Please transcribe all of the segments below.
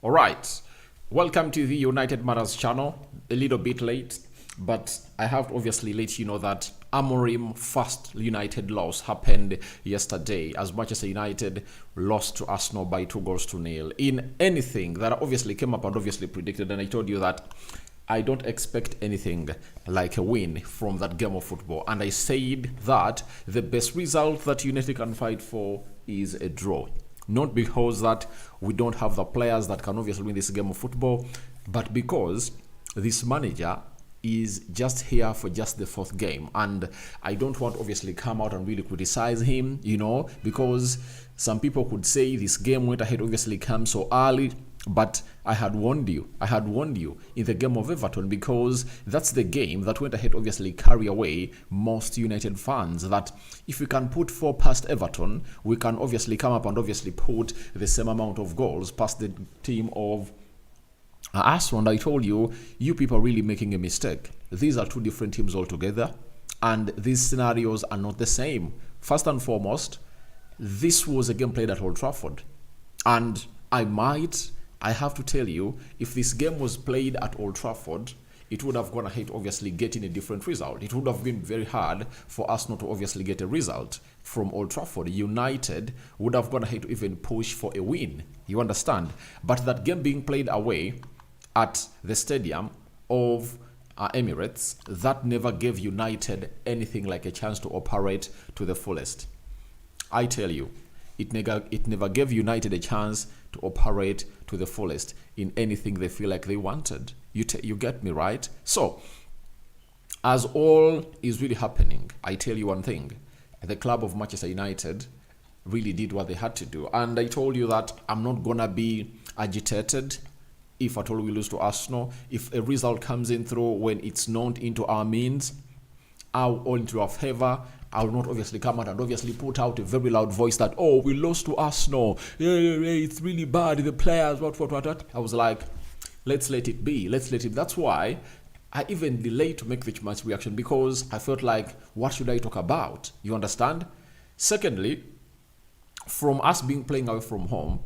All right, welcome to the United Matters channel. A little bit late, but I have to obviously let you know that Amorim first United loss happened yesterday, as Manchester United lost to Arsenal by 2-0 in anything that obviously came up and obviously predicted. And I told you that I don't expect anything like a win from that game of football. And I said that the best result that United can fight for is a draw. Not because that we don't have the players that can obviously win this game of football, but because this manager is just here for just the fourth game. And I don't want obviously come out and really criticize him, because some people could say this game went ahead obviously come so early. But I had warned you in the game of Everton, because that's the game that went ahead obviously carry away most United fans, that if we can put 4 past Everton, we can obviously come up and obviously put the same amount of goals past the team of Arsenal. And I told you, you people are really making a mistake. These are two different teams altogether, and these scenarios are not the same. First and foremost, this was a game played at Old Trafford, and I have to tell you, if this game was played at Old Trafford, it would have gone ahead obviously getting a different result. It would have been very hard for Arsenal to obviously get a result from Old Trafford. United would have gone ahead to even push for a win. You understand? But that game being played away at the stadium of Emirates, that never gave United anything like a chance to operate to the fullest. I tell you, it never gave United a chance to operate to the fullest in anything they feel like they wanted. You get me, right? So, as all is really happening, I tell you one thing. The club of Manchester United really did what they had to do. And I told you that I'm not going to be agitated if at all we lose to Arsenal. If a result comes in through when it's not into our means, or into our favor, I will not obviously come out and obviously put out a very loud voice that, oh, we lost to Arsenal. Yeah, it's really bad. The players, what. I was like, let's let it be. That's why I even delayed to make the match reaction, because I felt like, what should I talk about? You understand? Secondly, from us playing away from home,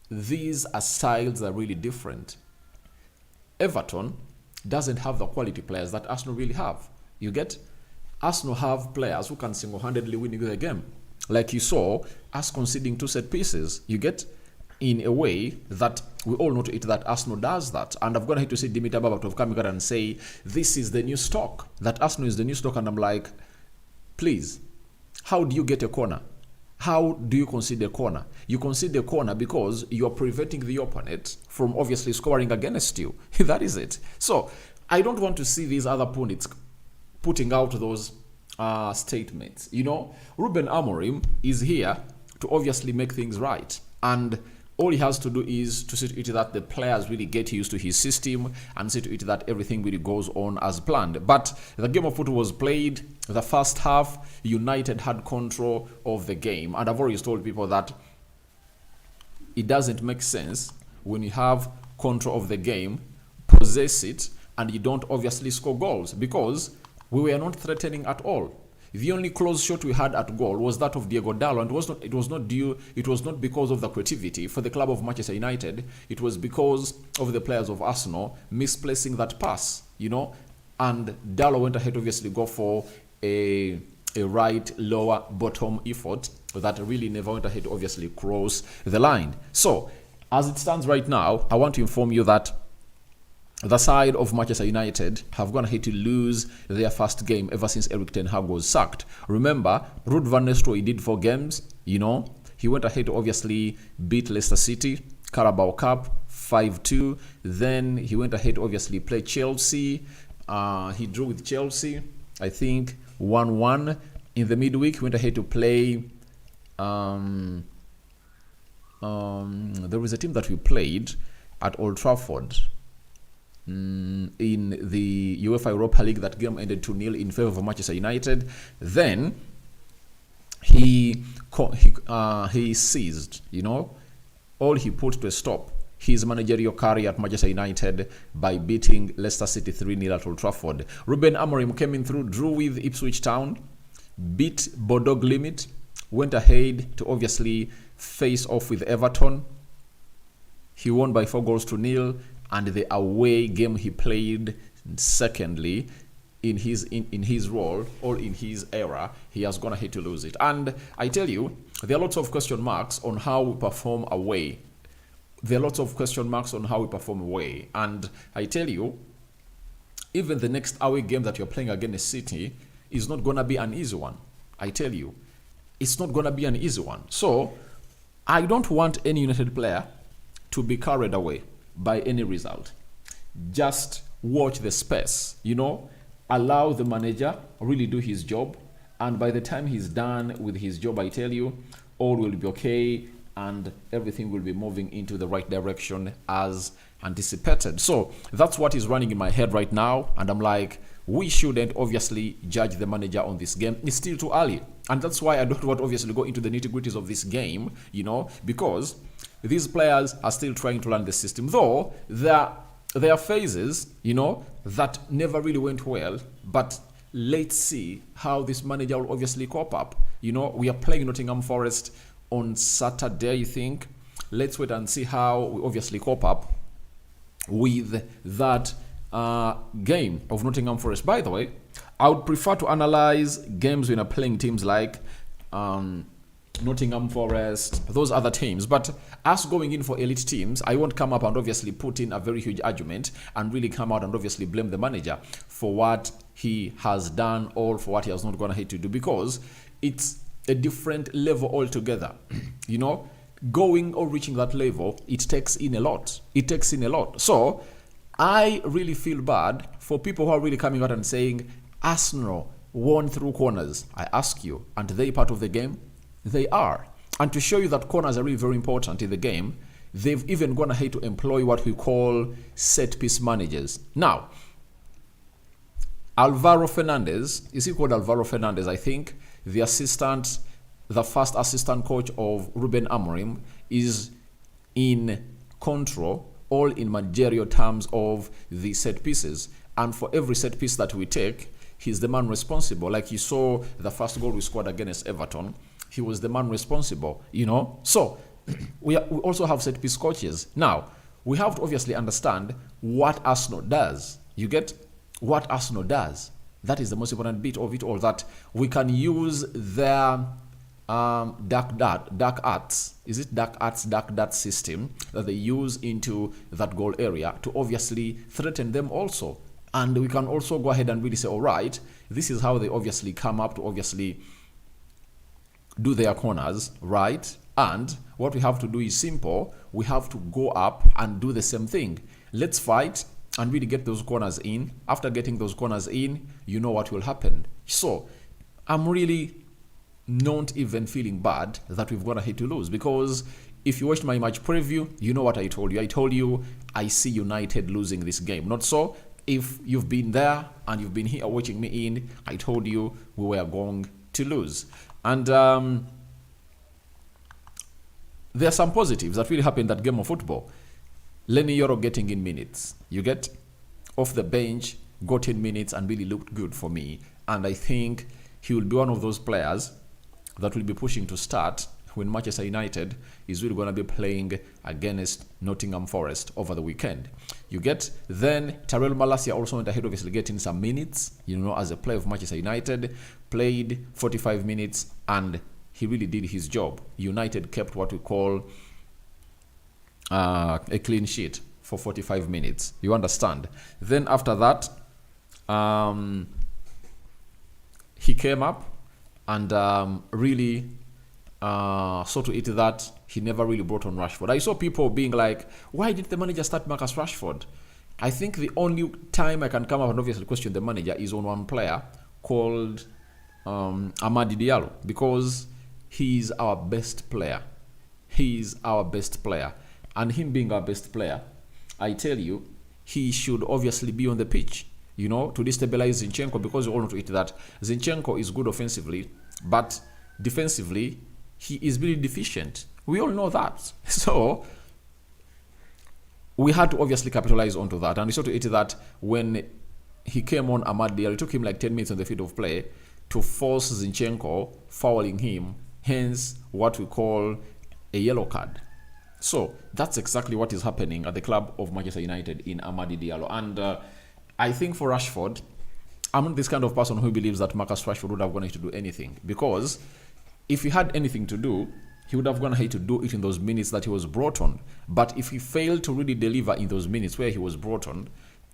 these are styles that are really different. Everton doesn't have the quality players that Arsenal really have. You get? Arsenal have players who can single-handedly win the game. Like you saw us conceding 2 set pieces. You get? In a way that we all know to it that Arsenal does that. And I've got to see Dimitar Berbatov coming out and say, this is the new stock. That Arsenal is the new stock. And I'm like, please, how do you get a corner? How do you concede a corner? You concede a corner because you're preventing the opponent from obviously scoring against you. That is it. So I don't want to see these other pundits putting out those statements. Ruben Amorim is here to obviously make things right. And all he has to do is to see to it that the players really get used to his system and see to it that everything really goes on as planned. But the game of football was played. The first half, United had control of the game. And I've always told people that it doesn't make sense when you have control of the game, possess it, and you don't obviously score goals, because we were not threatening at all. The only close shot we had at goal was that of Diego Dallo, and it was not because of the creativity for the club of Manchester United. It was because of the players of Arsenal misplacing that pass, and Dallo went ahead obviously go for a right lower bottom effort that really never went ahead obviously cross the line. So as it stands right now, I want to inform you that the side of Manchester United have gone ahead to lose their first game ever since Erik ten Hag was sacked. Remember, Ruud van Nistelrooy did 4 games. He went ahead to obviously beat Leicester City, Carabao Cup 5-2. Then he went ahead to obviously play Chelsea. He drew with Chelsea, I think 1-1. In the midweek, he went ahead to play. There was a team that we played at Old Trafford. In the UEFA Europa League. That game ended 2-0 in favor of Manchester United. Then he seized, all he put to a stop his managerial career at Manchester United by beating Leicester City 3-0 at Old Trafford. Ruben Amorim came in through, drew with Ipswich Town, beat Bordeaux Limit, went ahead to obviously face off with Everton. he won by 4-0, and the away game he played secondly in his role or in his era, he has gone ahead to lose it. And I tell you, there are lots of question marks on how we perform away. There are lots of question marks on how we perform away. And I tell you, even the next away game that you're playing against City is not going to be an easy one. I tell you, it's not going to be an easy one. So I don't want any United player to be carried away by any result. Just watch the space, allow the manager really do his job. And by the time he's done with his job, I tell you, all will be okay and everything will be moving into the right direction as anticipated. So that's what is running in my head right now. And I'm like, we shouldn't obviously judge the manager on this game. It's still too early. And that's why I don't want to obviously go into the nitty-gritties of this game, because these players are still trying to learn the system. Though there are phases, that never really went well. But let's see how this manager will obviously cope up. We are playing Nottingham Forest on Saturday, I think. Let's wait and see how we obviously cope up with that game of Nottingham Forest. By the way, I would prefer to analyze games when I'm playing teams like Nottingham Forest, those other teams. But us going in for elite teams, I won't come up and obviously put in a very huge argument and really come out and obviously blame the manager for what he has done or for what he has not gone ahead to do, because it's a different level altogether. Going or reaching that level, it takes in a lot. So I really feel bad for people who are really coming out and saying Arsenal won through corners. I ask you, aren't they part of the game? They are. And to show you that corners are really very important in the game, they've even gone ahead to employ what we call set-piece managers. Now, Alvaro Fernandez, is he called Alvaro Fernandez? I think the first assistant coach of Ruben Amorim, is in control, all in managerial terms, of the set pieces. And for every set piece that we take, he's the man responsible. Like you saw the first goal we scored against Everton, he was the man responsible, So we also have set piece coaches. Now, we have to obviously understand what Arsenal does. You get what Arsenal does. That is the most important bit of it all, that we can use their dark arts system that they use into that goal area to obviously threaten them also. And we can also go ahead and really say, all right, this is how they obviously come up to obviously do their corners, right? And what we have to do is simple. We have to go up and do the same thing. Let's fight and really get those corners in. After getting those corners in, you know what will happen. So I'm really not even feeling bad that we've gone ahead to lose, because if you watched my match preview, you know what I told you. I told you I see United losing this game. Not so. If you've been there and you've been here watching me in, I told you we were going to lose. And there are some positives that really happened in that game of football. Lenny Yoro getting in minutes. You get off the bench, got in minutes and really looked good for me. And I think he will be one of those players that will be pushing to start when Manchester United is really going to be playing against Nottingham Forest over the weekend. You get then Tyrell Malacia also went ahead, obviously getting some minutes, as a player of Manchester United, played 45 minutes and he really did his job. United kept what we call a clean sheet for 45 minutes. You understand? Then after that, he came up and really so to it that he never really brought on Rashford. I saw people being like, why did the manager start Marcus Rashford? I think the only time I can come up and obviously question the manager is on one player called Amadi Diallo, because he's our best player. He's our best player. And him being our best player, I tell you, he should obviously be on the pitch, to destabilize Zinchenko, because we all know to it that Zinchenko is good offensively, but defensively, he is really deficient. We all know that. So we had to obviously capitalize onto that. And we saw to it that when he came on Amad Diallo, it took him like 10 minutes on the field of play to force Zinchenko, fouling him, hence what we call a yellow card. So that's exactly what is happening at the club of Manchester United in Amadi Diallo. And I think for Rashford, I'm not this kind of person who believes that Marcus Rashford would have gone ahead to do anything, because if he had anything to do, he would have gone ahead to do it in those minutes that he was brought on. But if he failed to really deliver in those minutes where he was brought on,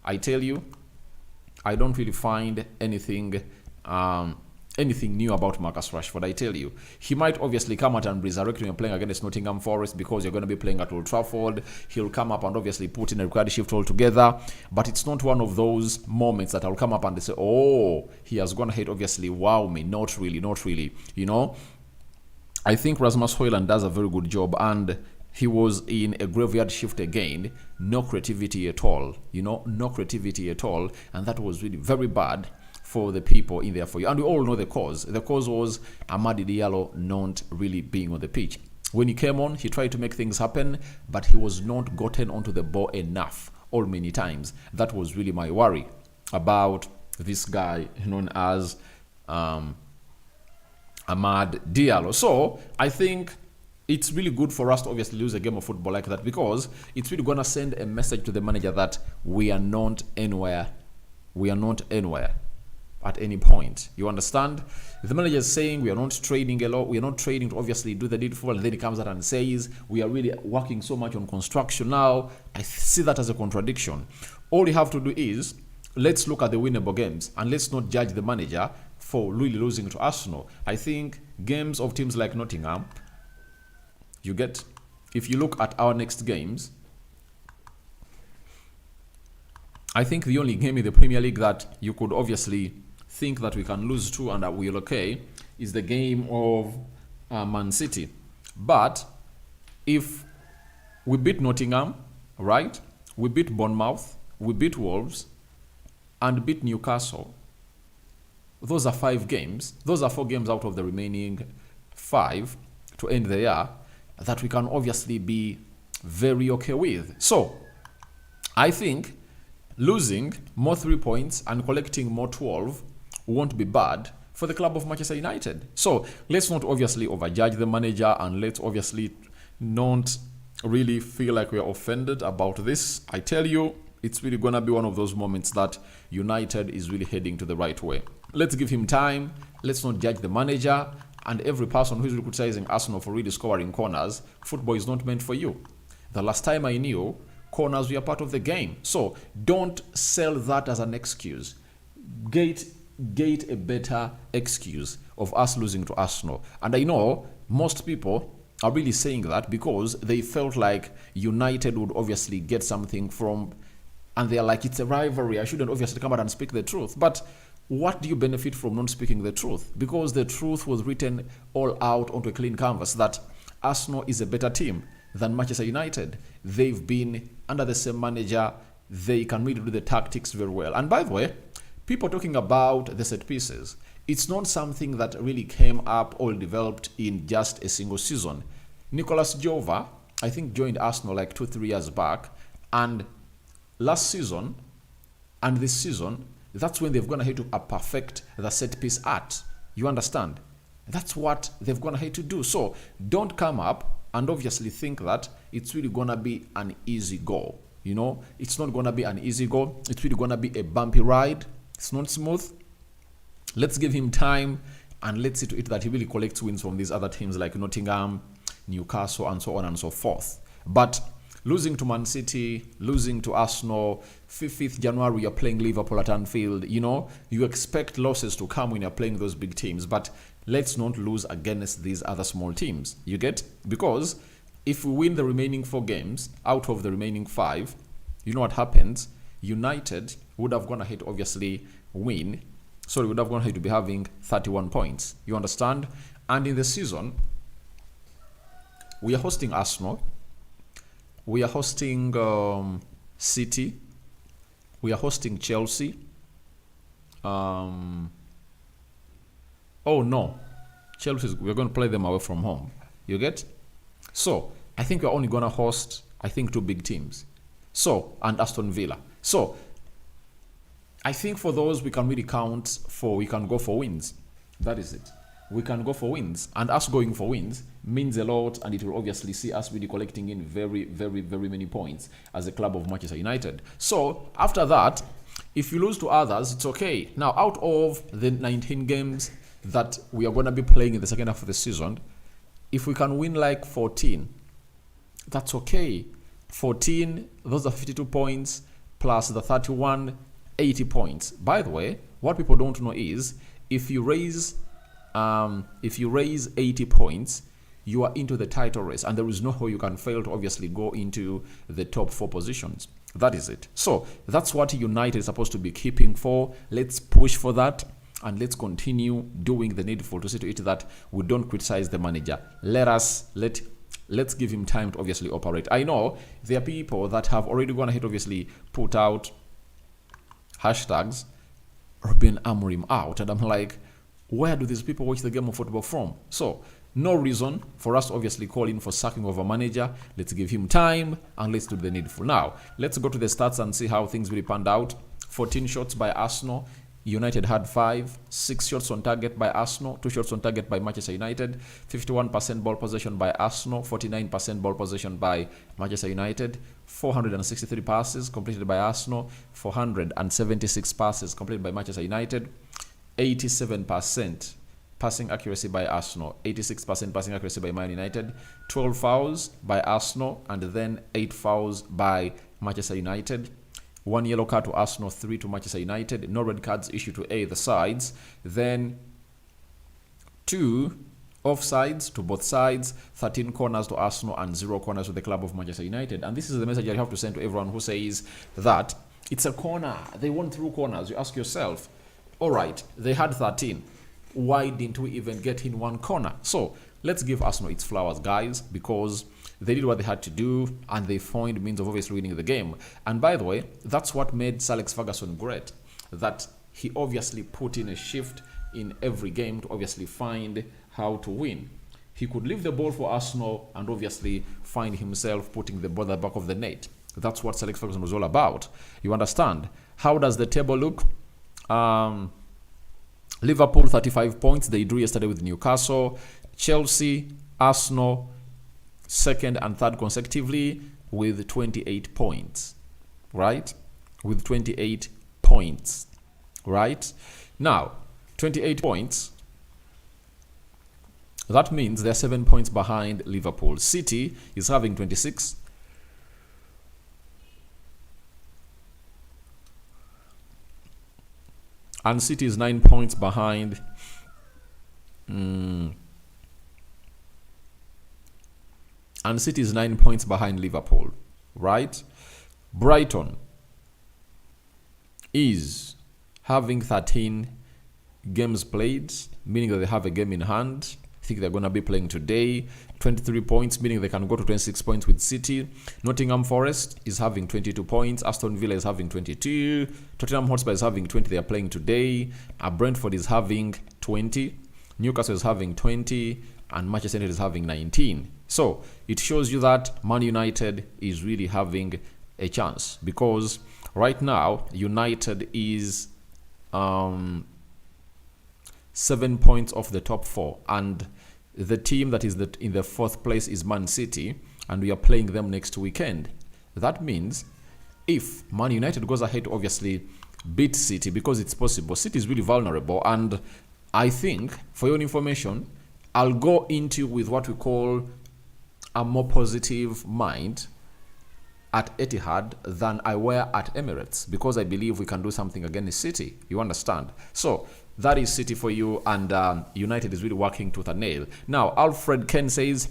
I tell you, I don't really find anything new about Marcus Rashford. I tell you, he might obviously come out and resurrect when you're playing against Nottingham Forest, because you're going to be playing at Old Trafford. He'll come up and obviously put in a required shift altogether, but it's not one of those moments that I'll come up and they say, oh, he has gone ahead, obviously, wow me. Not really, you know. I think Rasmus Højlund does a very good job, and he was in a graveyard shift again. No creativity at all, no creativity at all, and that was really very bad for the people in there for you. And we all know the cause. The cause was Amadi Diallo not really being on the pitch. When he came on, he tried to make things happen, but he was not gotten onto the ball enough all many times. That was really my worry about this guy known as Amad Diallo. So I think it's really good for us to obviously lose a game of football like that, because it's really going to send a message to the manager that we are not anywhere. We are not anywhere at any point. You understand? The manager is saying we are not training a lot. We are not training to obviously do the needful, and then he comes out and says we are really working so much on construction now. I see that as a contradiction. All you have to do is, let's look at the winnable games, and let's not judge the manager for really losing to Arsenal. I think games of teams like Nottingham, you get, if you look at our next games, I think the only game in the Premier League that you could obviously think that we can lose to and that we're okay is the game of Man City. But if we beat Nottingham, right, we beat Bournemouth, we beat Wolves, and beat Newcastle, those are 5 games. Those are 4 games out of the remaining 5 to end the year that we can obviously be very okay with. So I think losing more 3 points and collecting more 12 won't be bad for the club of Manchester United. So let's not obviously overjudge the manager, and let's obviously not really feel like we're offended about this. I tell you, it's really going to be one of those moments that United is really heading to the right way. Let's give him time. Let's not judge the manager. And every person who's criticizing Arsenal for really scoring corners, football is not meant for you. The last time I knew, corners were part of the game. So don't sell that as an excuse. Get a better excuse of us losing to Arsenal. And I know most people are really saying that because they felt like United would obviously get something from, and they're like, it's a rivalry, I shouldn't obviously come out and speak the truth. But what do you benefit from not speaking the truth? Because the truth was written all out onto a clean canvas that Arsenal is a better team than Manchester United. They've been under the same manager. They can really do the tactics very well. And by the way, people talking about the set pieces, it's not something that really came up or developed in just a single season. Nicolas Jova, I think, joined Arsenal like 2-3 years back, and last season and this season, that's when they've gone ahead to perfect the set piece art. You understand? That's what they've gone ahead to do. So don't come up and obviously think that it's really gonna be an easy go. You know, it's not gonna be an easy go. It's really gonna be a bumpy ride. It's not smooth. Let's give him time, and let's see to it that he really collects wins from these other teams like Nottingham, Newcastle, and so on and so forth. But losing to Man City, losing to Arsenal, 5th January you're playing Liverpool at Anfield, you know, you expect losses to come when you're playing those big teams, but let's not lose against these other small teams, you get? Because if we win the remaining 4 games out of the remaining 5, you know what happens? United would have gone ahead to obviously win, so we would have gone ahead to be having 31 points, you understand? And in the season, we are hosting Arsenal, we are hosting City. We are hosting Chelsea. Oh no, Chelsea, we're going to play them away from home. You get? So I think we're only going to host, I think, 2 big teams. So, and Aston Villa. So I think for those we can really count for, we can go for wins. That is it. we can go for wins. And us going for wins means a lot, and it will obviously see us really collecting in very, very, very many points as a club of Manchester United. So after that, if you lose to others, it's okay. Now, out of the 19 games that we are going to be playing in the second half of the season, if we can win like 14, that's okay. 14, those are 52 points plus the 31, 80 points. By the way, what people don't know is if you raise 80 points, you are into the title race, and there is no way you can fail to obviously go into the top 4 positions. That is it. So that's what United is supposed to be keeping for. Let's push for that, and let's continue doing the needful to see to it that we don't criticize the manager. Let's give him time to obviously operate. I know there are people that have already gone ahead, obviously put out hashtags Ruben Amorim out, and I'm like, where do these people watch the game of football from? So no reason for us to obviously call in for sacking of a manager. Let's give him time and let's do the needful. Now, let's go to the stats and see how things really panned out. 14 shots by Arsenal. United had 5. 6 shots on target by Arsenal. 2 shots on target by Manchester United. 51% ball possession by Arsenal. 49% ball possession by Manchester United. 463 passes completed by Arsenal. 476 passes completed by Manchester United. 87% passing accuracy by Arsenal, 86% passing accuracy by Man United, 12 fouls by Arsenal, and then 8 fouls by Manchester United. 1 yellow card to Arsenal, 3 to Manchester United. No red cards issued to either sides. Then 2 offsides to both sides, 13 corners to Arsenal, and 0 corners to the club of Manchester United. And this is the message I have to send to everyone who says that it's a corner. They won through corners. You ask yourself, all right, they had 13. Why didn't we even get in 1 corner? So let's give Arsenal its flowers, guys, because they did what they had to do and they found means of obviously winning the game. And by the way, that's what made Sir Alex Ferguson great, that he obviously put in a shift in every game to obviously find how to win. He could leave the ball for Arsenal and obviously find himself putting the ball at the back of the net. That's what Sir Alex Ferguson was all about. You understand? How does the table look? Liverpool 35 points. They drew yesterday with Newcastle. Chelsea, Arsenal, second and third consecutively with 28 points. Right? With 28 points. Right? Now, 28 points. That means they're 7 points behind Liverpool. City is having 26. And City is 9 points behind. And City is 9 points behind Liverpool. Right? Brighton is having 13 games played, meaning that they have a game in hand. I think they're going to be playing today. 23 points, meaning they can go to 26 points with City. Nottingham Forest is having 22 points. Aston Villa is having 22. Tottenham Hotspur is having 20. They are playing today. Brentford is having 20. Newcastle is having 20. And Manchester United is having 19. So it shows you that Man United is really having a chance, because right now United is 7 points off the top 4, and the team that is in the 4th place is Man City, and we are playing them next weekend. That means if Man United goes ahead to obviously beat City, because it's possible, City is really vulnerable, and I think, for your information, I'll go into with what we call a more positive mind at Etihad than I were at Emirates, because I believe we can do something against City. You understand? So that is City for you, and United is really working tooth and nail. Now, Alfred Ken says,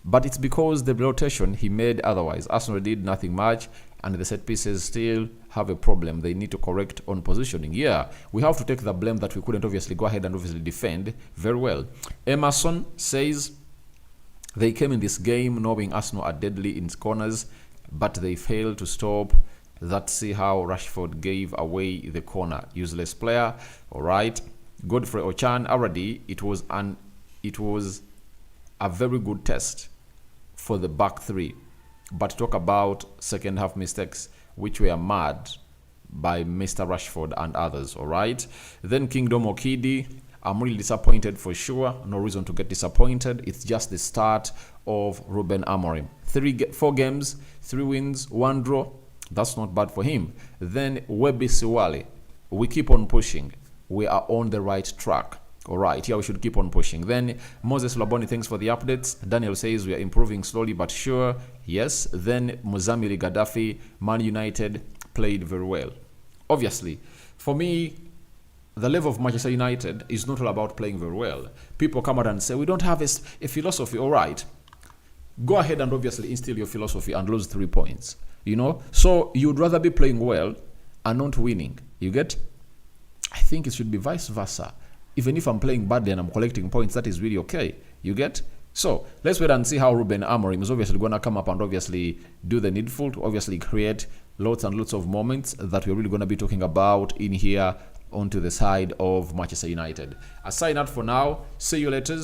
but it's because the rotation he made otherwise. Arsenal did nothing much, and the set pieces still have a problem. They need to correct on positioning. Yeah, we have to take the blame that we couldn't obviously go ahead and obviously defend very well. Emerson says, they came in this game knowing Arsenal are deadly in corners, but they failed to stop. Let's see how Rashford gave away the corner. Useless player. All right. Godfrey Ochan already. It was a very good test for the back 3. But talk about second half mistakes, which were mad by Mr. Rashford and others. All right. Then Kingdom Okidi. I'm really disappointed for sure. No reason to get disappointed. It's just the start of Ruben Amorim. 4 games, 3 wins, 1 draw. That's not bad for him. Then Webi Siwale. We keep on pushing. We are on the right track. All right, we should keep on pushing. Then Moses Laboni, thanks for the updates. Daniel says we are improving slowly but sure. Yes. Then Muzamili Gaddafi, Man United played very well. Obviously, for me, the level of Manchester United is not all about playing very well. People come out and say, we don't have a philosophy. All right, go ahead and obviously instill your philosophy and lose 3 points. So you'd rather be playing well and not winning. You get? I think it should be vice versa. Even if I'm playing badly and I'm collecting points, that is really okay. You get? So let's wait and see how Ruben Amorim is obviously going to come up and obviously do the needful to obviously create lots and lots of moments that we're really going to be talking about in here onto the side of Manchester United. I sign out for now. See you later.